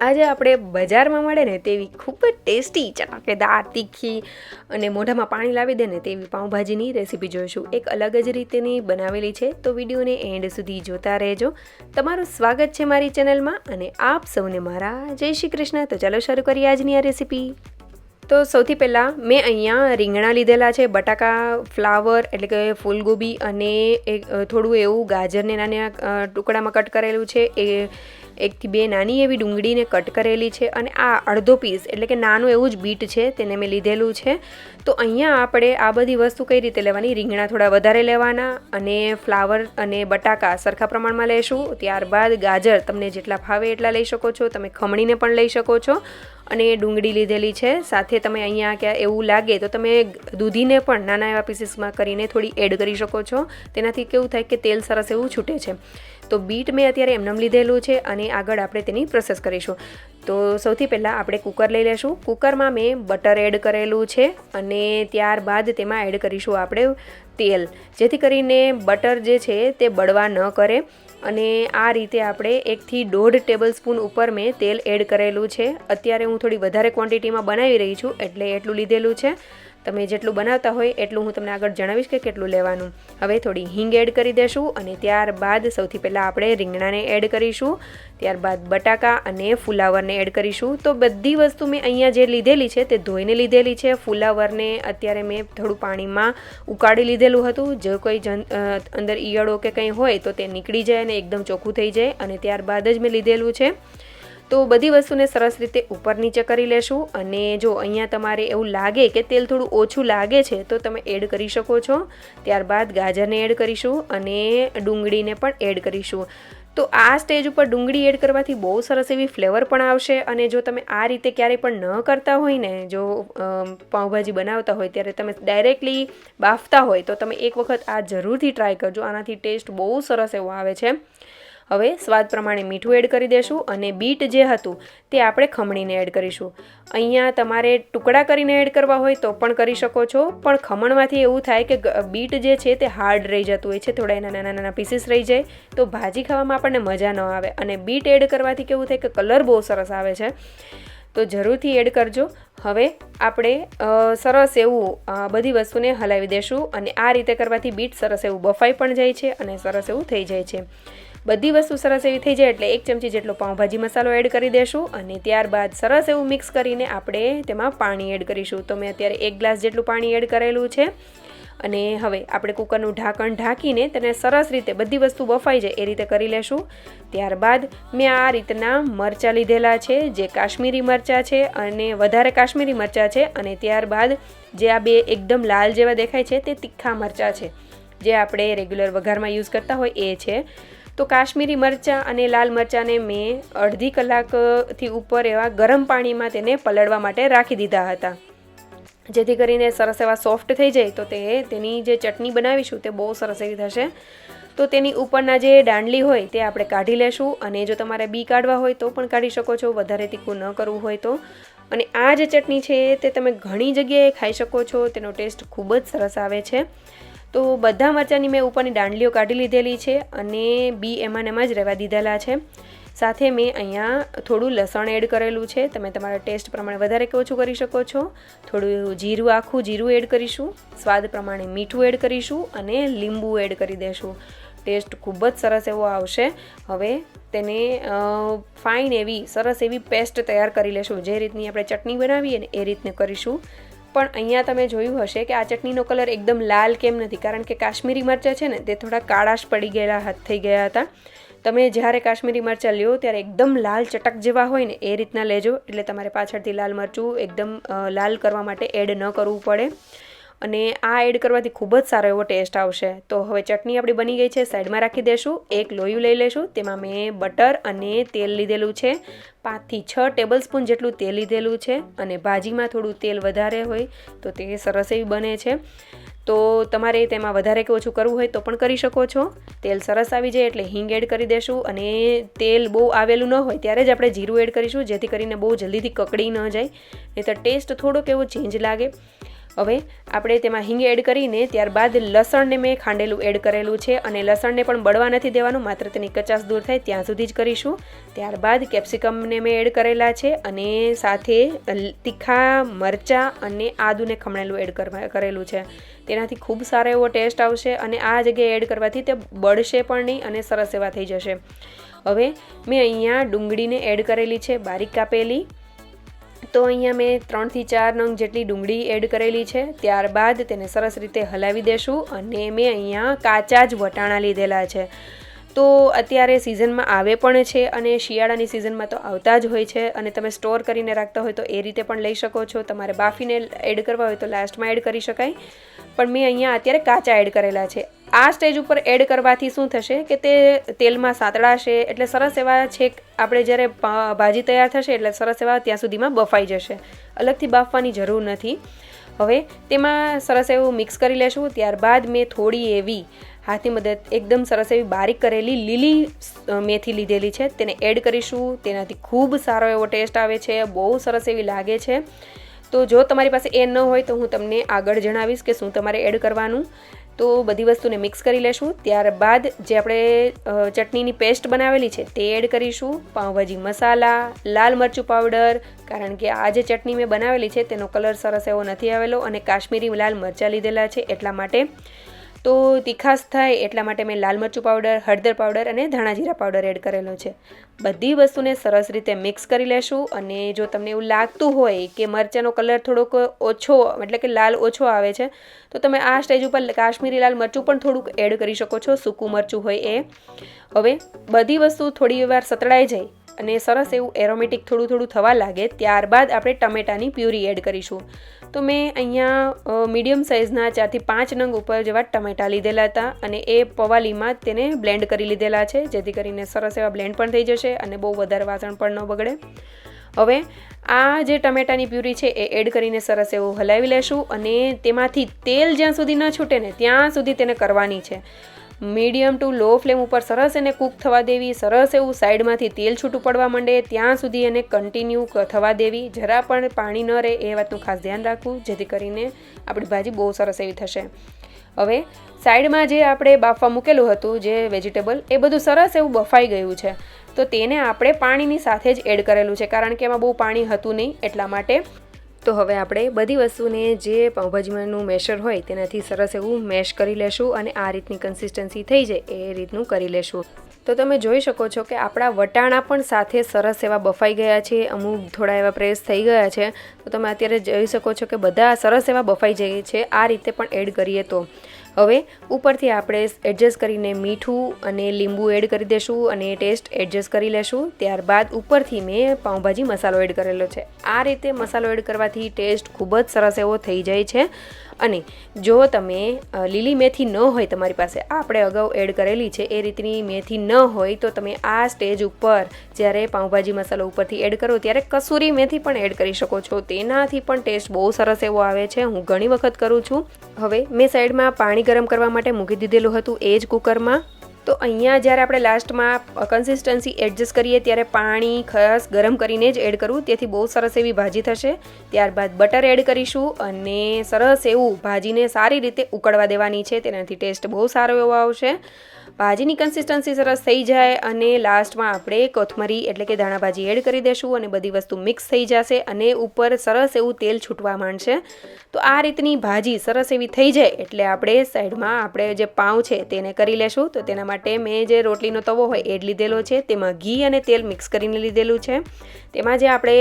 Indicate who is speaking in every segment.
Speaker 1: આજે આપણે બજારમાં મળે ને તેવી ખૂબ જ ટેસ્ટી ચટાકેદાર તીખી અને મોઢામાં પાણી લાવી દે ને તેવી પાઉંભાજીની રેસીપી જોઈશું. એક અલગ જ રીતેની બનાવેલી છે, તો વિડીયોને એન્ડ સુધી જોતા રહેજો. તમારું સ્વાગત છે મારી ચેનલમાં અને આપ સૌને મારા જય શ્રી કૃષ્ણ. તો ચાલો શરૂ કરીએ આજની આ રેસીપી. તો સૌથી પહેલાં મેં અહીંયા રીંગણા લીધેલા છે, બટાકા, ફ્લાવર એટલે કે ફૂલગોબી અને થોડું એવું ગાજરને નાના ટુકડામાં કટ કરેલું છે, એ 1 થી 2 નાની એવી ડુંગળીને કટ કરેલી છે અને આ અડધો પીસ એટલે કે નાનું એવું જ બીટ છે તેને મેં લીધેલું છે. તો અહીંયા આપણે આ બધી વસ્તુ કઈ રીતે લેવાની, રીંગણા થોડા વધારે લેવાના અને ફ્લાવર અને બટાકા સરખા પ્રમાણમાં લેશું. ત્યારબાદ ગાજર તમને જેટલા ફાવે એટલા લઈ શકો છો, તમે ખમણીને પણ લઈ શકો છો. અને ડુંગળી લીધેલી છે. સાથે તમે અહીંયા ક્યાં એવું લાગે તો તમે દૂધીને પણ નાના એવા પીસીસમાં કરીને થોડી એડ કરી શકો છો. તેનાથી કેવું થાય કે તેલ સરસ એવું છૂટે છે. તો બીટ મેં અત્યારે એમનેમ લીધેલું છે અને આગળ આપણે તેની પ્રોસેસ કરીશું. તો સૌથી પહેલાં આપણે કુકર લઈ લેશું. કુકરમાં મેં બટર એડ કરેલું છે અને ત્યારબાદ તેમાં એડ કરીશું આપણે તેલ, જેથી કરીને બટર જે છે તે બળવા ન કરે. અને આ રીતે આપણે 1 થી 1.5 ટેબલ સ્પૂન ઉપર મેં તેલ એડ કરેલું છે. અત્યારે હું થોડી વધારે ક્વોન્ટિટીમાં બનાવી રહી છું એટલે એટલું લીધેલું છે. તમે જેટલું બનાવતા હોય એટલું હું તમને આગળ જણાવીશ કે કેટલું લેવાનું. હવે થોડી હિંગ એડ કરી દેશું અને ત્યારબાદ સૌથી પહેલાં આપણે રીંગણાને એડ કરીશું. ત્યારબાદ બટાકા અને ફુલાવરને એડ કરીશું. તો બધી વસ્તુ મેં અહીંયા જે લીધેલી છે તે ધોઈને લીધેલી છે. ફુલાવરને અત્યારે મેં થોડું પાણીમાં ઉકાળી લીધેલું હતું. જો કોઈ અંદર ઈયળો કે કંઈ હોય તો તે નીકળી જાય અને એકદમ ચોખ્ખું થઈ જાય, અને ત્યારબાદ જ મેં લીધેલું છે. તો બધી વસ્તુને સરસ રીતે ઉપર નીચે કરી લેશું. અને જો અહીંયા તમારે એવું લાગે કે તેલ થોડું ઓછું લાગે છે તો તમે એડ કરી શકો છો. ત્યારબાદ ગાજરને એડ કરીશું અને ડુંગળીને પણ એડ કરીશું. તો આ સ્ટેજ ઉપર ડુંગળી એડ કરવાથી બહુ સરસ એવી ફ્લેવર પણ આવશે. અને જો તમે આ રીતે ક્યારેય પણ ન કરતા હોય ને, જો પાઉંભાજી બનાવતા હોય ત્યારે તમે ડાયરેક્ટલી બાફતા હોય તો તમે એક વખત આ જરૂરથી ટ્રાય કરજો. આનાથી ટેસ્ટ બહુ સરસ એવો આવે છે. હવે સ્વાદ પ્રમાણે મીઠું એડ કરી દેશું અને બીટ જે હતું તે આપણે ખમણીને એડ કરીશું. અહીંયા તમારે ટુકડા કરીને એડ કરવા હોય તો પણ કરી શકો છો, પણ ખમણમાંથી એવું થાય કે બીટ જે છે તે હાર્ડ રહી જતું હોય છે, થોડા એના નાના નાના પીસીસ રહી જાય તો ભાજી ખાવામાં આપણને મજા ન આવે. અને બીટ એડ કરવાથી કેવું થાય કે કલર બહુ સરસ આવે છે, તો જરૂરથી એડ કરજો. હવે આપણે સરસ એવું બધી વસ્તુને હલાવી દેશું અને આ રીતે કરવાથી બીટ સરસ એવું બફાઈ પણ જાય છે અને સરસ એવું થઈ જાય છે. બધી વસ્તુ સરસ એવી થઈ જાય એટલે 1 ચમચી જેટલો પાઉંભાજી મસાલો એડ કરી દેશું અને ત્યારબાદ સરસ એવું મિક્સ કરીને આપણે તેમાં પાણી એડ કરીશું. તો મેં અત્યારે 1 ગ્લાસ જેટલું પાણી એડ કરેલું છે. અને હવે આપણે કુકરનું ઢાંકણ ઢાંકીને તેને સરસ રીતે બધી વસ્તુ બફાઈ જાય એ રીતે કરી લેશું. ત્યારબાદ મેં આ રીતના મરચાં લીધેલા છે, જે કાશ્મીરી મરચાં છે અને વધારે કાશ્મીરી મરચાં છે. અને ત્યારબાદ જે આ બે એકદમ લાલ જેવા દેખાય છે તે તીખા મરચાં છે, જે આપણે રેગ્યુલર વઘારમાં યુઝ કરતા હોય એ છે. તો કાશ્મીરી મરચાં અને લાલ મરચાંને મેં અડધી કલાકથી ઉપર એવા ગરમ પાણીમાં તેને પલળવા માટે રાખી દીધા હતા, જેથી કરીને સરસ એવા સોફ્ટ થઈ જાય તો તેની જે ચટણી બનાવીશું તે બહુ સરસ એવી થશે. તો તેની ઉપરના જે દાંડલી હોય તે આપણે કાઢી લેશું. અને જો તમારે બી કાઢવા હોય તો પણ કાઢી શકો છો, વધારે તીખું ન કરવું હોય તો. અને આ જે ચટણી છે તે તમે ઘણી જગ્યાએ ખાઈ શકો છો, તેનો ટેસ્ટ ખૂબ જ સરસ આવે છે. તો બધા મરચાંની મેં ઉપરની દાંડલીઓ કાઢી લીધેલી છે અને બી એમાં જ રહેવા દીધેલા છે. સાથે મેં અહીંયા થોડું લસણ એડ કરેલું છે. તમે તમારા ટેસ્ટ પ્રમાણે વધારે કે ઓછું કરી શકો છો. થોડું જીરું, આખું જીરું એડ કરીશું. સ્વાદ પ્રમાણે મીઠું એડ કરીશું અને લીંબુ એડ કરી દઈશું. ટેસ્ટ ખૂબ જ સરસ એવો આવશે. હવે તેને ફાઇન એવી સરસ એવી પેસ્ટ તૈયાર કરી લેશું. જે રીતની આપણે ચટણી બનાવીએ ને એ રીતને કરીશું. પણ અહીંયા તમે જોયું હશે કે આ ચટણીનો કલર એકદમ લાલ કેમ નથી, કારણ કે કાશ્મીરી મરચાં છે ને તે થોડા કાળાશ પડી ગયેલા થઈ ગયા હતા. તમે જ્યારે કાશ્મીરી મરચાં લ્યો ત્યારે એકદમ લાલ ચટક જેવા હોય ને એ રીતના લેજો, એટલે તમારે પાછળથી લાલ મરચું એકદમ લાલ કરવા માટે એડ ન કરવું પડે. અને આ એડ કરવાથી ખૂબ જ સારો એવો ટેસ્ટ આવશે. તો હવે ચટણી આપણી બની ગઈ છે, સાઈડમાં રાખી દેશું. એક લોયું લઈ લેશું, તેમાં મેં બટર અને તેલ લીધેલું છે. 5 થી 6 ટેબલ સ્પૂન જેટલું તેલ લીધેલું છે. અને ભાજીમાં થોડું તેલ વધારે હોય તો તે સરસ એવી બને છે. તો તમારે તેમાં વધારે કે ઓછું કરવું હોય તો પણ કરી શકો છો. તેલ સરસ આવી જાય એટલે હિંગ એડ કરી દેશું. અને તેલ બહુ આવેલું ન હોય ત્યારે જ આપણે જીરું એડ કરીશું, જેથી કરીને બહુ જલ્દીથી કકડી ન જાય, નહીં તો ટેસ્ટ થોડોક એવો ચેન્જ લાગે. હવે આપણે તેમાં હિંગ એડ કરીને ત્યારબાદ લસણને મેં ખાંડેલું એડ કરેલું છે અને લસણને પણ બળવા નથી દેવાનું, માત્ર તેની કચાશ દૂર થાય ત્યાં સુધી જ કરીશું. ત્યારબાદ કેપ્સિકમને મેં એડ કરેલા છે અને સાથે તીખા મરચાં અને આદુને ખમણેલું એડ કરેલું છે. તેનાથી ખૂબ સારો એવો ટેસ્ટ આવશે અને આ જગ્યાએ એડ કરવાથી તે બળશે પણ નહીં અને સરસ એવા થઈ જશે. હવે મેં અહીંયા ડુંગળીને એડ કરેલી છે બારીક કાપેલી. તો અહીંયા મેં 3 થી 4 નંગ જેટલી ડુંગળી એડ કરેલી છે. ત્યારબાદ તેને સરસ રીતે હલાવી દેશું અને મેં અહીંયા કાચા જ વટાણા લીધેલા છે. તો અત્યારે સિઝનમાં આવે પણ છે અને શિયાળાની સિઝનમાં તો આવતા જ હોય છે અને તમે સ્ટોર કરીને રાખતા હોય તો એ રીતે પણ લઈ શકો છો. તમારે બાફીને એડ કરવા હોય તો લાસ્ટમાં એડ કરી શકાય, પણ મેં અહીંયા અત્યારે કાચા એડ કરેલા છે. આ સ્ટેજ ઉપર એડ કરવાથી શું થશે કે તે તેલમાં સાતળાશે, એટલે સરસ એવા છેક આપણે જ્યારે ભાજી તૈયાર થશે એટલે સરસ એવા ત્યાં સુધીમાં બફાઈ જશે. અલગથી બાફવાની જરૂર નથી. હવે તેમાં સરસ એવું મિક્સ કરી લેશું. ત્યારબાદ મેં થોડી એવી હાથની મદદ એકદમ સરસ એવી બારીક કરેલી લીલી મેથી લીધેલી છે, તેને એડ કરીશું. તેનાથી ખૂબ સારો એવો ટેસ્ટ આવે છે, બહુ સરસ એવી લાગે છે. તો જો તમારી પાસે એ ન હોય તો હું તમને આગળ જણાવીશ કે શું તમારે એડ કરવાનું. તો બધી વસ્તુને મિક્સ કરી લેશું. ત્યારબાદ જે આપણે ચટણીની પેસ્ટ બનાવેલી છે તે એડ કરીશું. પાઉંભાજી મસાલા, લાલ મરચું પાવડર, કારણ કે આ જે ચટણી મેં બનાવેલી છે તેનો કલર સરસ એવો નથી આવેલો, અને કાશ્મીરી લાલ મરચાં લીધેલા છે એટલા માટે. તો તીખાશ થાય એટલા માટે મેં લાલ મરચું પાવડર, હળદર પાવડર અને ધાણા જીરા પાવડર એડ કરેલો છે. બધી વસ્તુને સરસ રીતે મિક્સ કરી લેશું. અને જો તમને એવું લાગતું હોય કે મરચાંનો કલર થોડોક ઓછો, એટલે કે લાલ ઓછો આવે છે, તો તમે આ સ્ટેજ ઉપર કાશ્મીરી લાલ મરચું પણ થોડુંક એડ કરી શકો છો, સૂકું મરચું હોય એ. હવે બધી વસ્તુ થોડી વાર સતળાઈ જાય અને સરસ એવું એરોમેટિક થોડું થવા લાગે ત્યારબાદ આપણે ટમેટાની પ્યુરી એડ કરીશું. તો મેં અહીંયા મીડિયમ સાઇઝના 4 થી 5 નંગ ઉપર જેવા ટમેટાં લીધેલા હતા અને એ પવાલીમાં તેને બ્લેન્ડ કરી લીધેલા છે, જેથી કરીને સરસ એવા બ્લેન્ડ પણ થઈ જશે અને બહુ વધારે વાસણ પણ ન બગડે. હવે આ જે ટમેટાની પ્યુરી છે એ એડ કરીને સરસ એવું હલાવી લેશું અને તેમાંથી તેલ જ્યાં સુધી ન છૂટે ને ત્યાં સુધી તેને કરવાની છે. મીડિયમ ટુ લો ફ્લેમ ઉપર સરસ એને કૂક થવા દેવી. સરસ એવું સાઈડમાંથી તેલ છૂટું પડવા માંડે ત્યાં સુધી એને કન્ટિન્યુ થવા દેવી. જરા પણ પાણી ન રહે એ વાતનું ખાસ ધ્યાન રાખવું, જેથી કરીને આપણી ભાજી બહુ સરસ એવી થશે. હવે સાઈડમાં જે આપણે બાફવા મૂકેલું હતું જે વેજીટેબલ, એ બધું સરસ એવું બફાઈ ગયું છે. તો તેને આપણે પાણીની સાથે જ એડ કરેલું છે, કારણ કે એમાં બહુ પાણી હતું નહીં એટલા માટે. તો હવે આપણે બધી વસ્તુને જે પાઉંભાજીમાંનું મેશર હોય તેનાથી સરસ એવું મેશ કરી લેશું અને આ રીતની કન્સિસ્ટન્સી થઈ જાય એ રીતનું કરી લેશું. તો તમે જોઈ શકો છો કે આપણા વટાણા પણ સાથે સરસ એવા બફાઈ ગયા છે, અમુક થોડા એવા પ્રેસ થઈ ગયા છે. તો તમે અત્યારે જોઈ શકો છો કે બધા સરસ એવા બફાઈ જાય છે. આ રીતે પણ એડ કરીએ તો હવે ઉપરથી આપણે એડજસ્ટ કરીને મીઠું અને લીંબુ એડ કરી દઈશું અને ટેસ્ટ એડજસ્ટ કરી લેશું. ત્યારબાદ ઉપરથી મેં પાઉંભાજી મસાલો એડ કરેલો છે. આ રીતે મસાલો એડ કરવાથી ટેસ્ટ ખૂબ જ સરસ એવો થઈ જાય છે. અને જો તમે લીલી મેથી ન હોય તમારી પાસે, આપણે અગાઉ એડ કરેલી છે એ રીતની મેથી ન હોય તો તમે આ સ્ટેજ ઉપર જ્યારે પાઉંભાજી મસાલો ઉપરથી એડ કરો ત્યારે કસૂરી મેથી પણ એડ કરી શકો છો. તેનાથી પણ ટેસ્ટ બહુ સરસ એવો આવે છે. હું ઘણી વખત કરું છું. હવે મેં સાઈડમાં પાણી ગરમ કરવા માટે મૂકી દીધેલું હતું એ જ કુકરમાં. તો અહીંયા જ્યારે આપણે લાસ્ટમાં કન્સિસ્ટન્સી એડજસ્ટ કરીએ ત્યારે પાણી ખાસ ગરમ કરીને જ એડ કરવું, તેથી બહુ સરસ એવી ભાજી થશે. ત્યારબાદ બટર એડ કરીશું અને સરસ એવું ભાજીને સારી રીતે ઉકળવા દેવાની છે, તેનાથી ટેસ્ટ બહુ સારો એવો આવશે. ભાજીની કન્સિસ્ટન્સી સરસ થઈ જાય અને લાસ્ટમાં આપણે કોથમરી એટલે કે ધાણા ભાજી એડ કરી દઈશું અને બધી વસ્તુ મિક્સ થઈ જશે અને ઉપર સરસ એવું તેલ છૂટવા માંડશે. તો આ રીતની ભાજી સરસ એવી થઈ જાય એટલે આપણે સાઈડમાં આપણે જે પાઉં છે તેને કરી લેશું. તો તેના માટે મેં જે રોટલીનો તવો હોય એ જ લીધેલો છે, તેમાં ઘી અને તેલ મિક્સ કરીને લીધેલું છે. તેમાં જે આપણે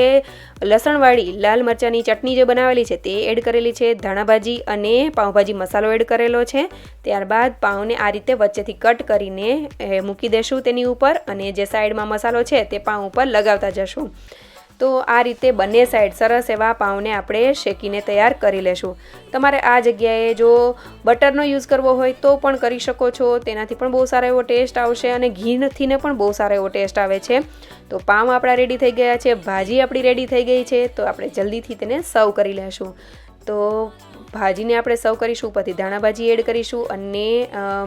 Speaker 1: લસણવાળી લાલ મરચાંની ચટણી જે બનાવેલી છે તે એડ કરેલી છે, ધાણાભાજી અને પાઉંભાજી મસાલો એડ કરેલો છે. ત્યારબાદ પાઉંને આ રીતે વચ્ચેથી કટ કરીને મૂકી દેશું તેની ઉપર અને જે સાઈડમાં મસાલો છે તે પાઉં ઉપર લગાવતા જશું. તો આ રીતે બંને સાઈડ સરસ એવા પાઉંને આપણે શેકીને તૈયાર કરી લેશું. તમારે આ જગ્યાએ જો બટરનો યુઝ કરવો હોય તો પણ કરી શકો છો, તેનાથી પણ બહુ સારો એવો ટેસ્ટ આવશે અને ઘીથીને પણ બહુ સારો એવો ટેસ્ટ આવે છે. તો પાઉં આપણા રેડી થઈ ગયા છે, ભાજી આપણી રેડી થઈ ગઈ છે. તો આપણે જલ્દીથી તેને સર્વ કરી લેશું. તો ભાજીને આપણે સર્વ કરીશું, ઉપરથી ધાણાભાજી એડ કરીશું અને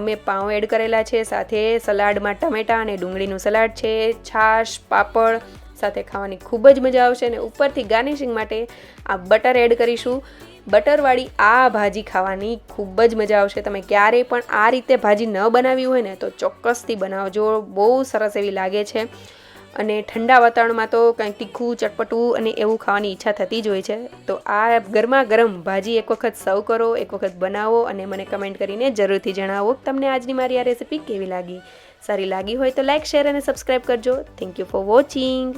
Speaker 1: મેં પાઉં એડ કરેલા છે, સાથે સલાડમાં ટમેટાં અને ડુંગળીનું સલાડ છે, છાશ, પાપડ, સાથે ખાવાની ખૂબ જ મજા આવશે. અને ઉપરથી ગાર્નિશિંગ માટે આ બટર એડ કરીશું. બટરવાળી આ ભાજી ખાવાની ખૂબ જ મજા આવશે. તમે ક્યારેય પણ આ રીતે ભાજી ન બનાવી હોય ને તો ચોક્કસથી બનાવજો, બહુ સરસ એવી લાગે છે. અને ઠંડા વાતાવરણમાં તો કંઈક તીખું ચટપટું અને એવું ખાવાની ઈચ્છા થતી જ હોય છે. તો આ ગરમા ગરમ ભાજી એક વખત સર્વ કરો, એક વખત બનાવો અને મને કમેન્ટ કરીને જરૂરથી જણાવો તમને આજની મારી આ રેસિપી કેવી લાગી. સારી લાગી હોય તો લાઇક, શેર અને સબસ્ક્રાઈબ કરજો. Thank you for watching.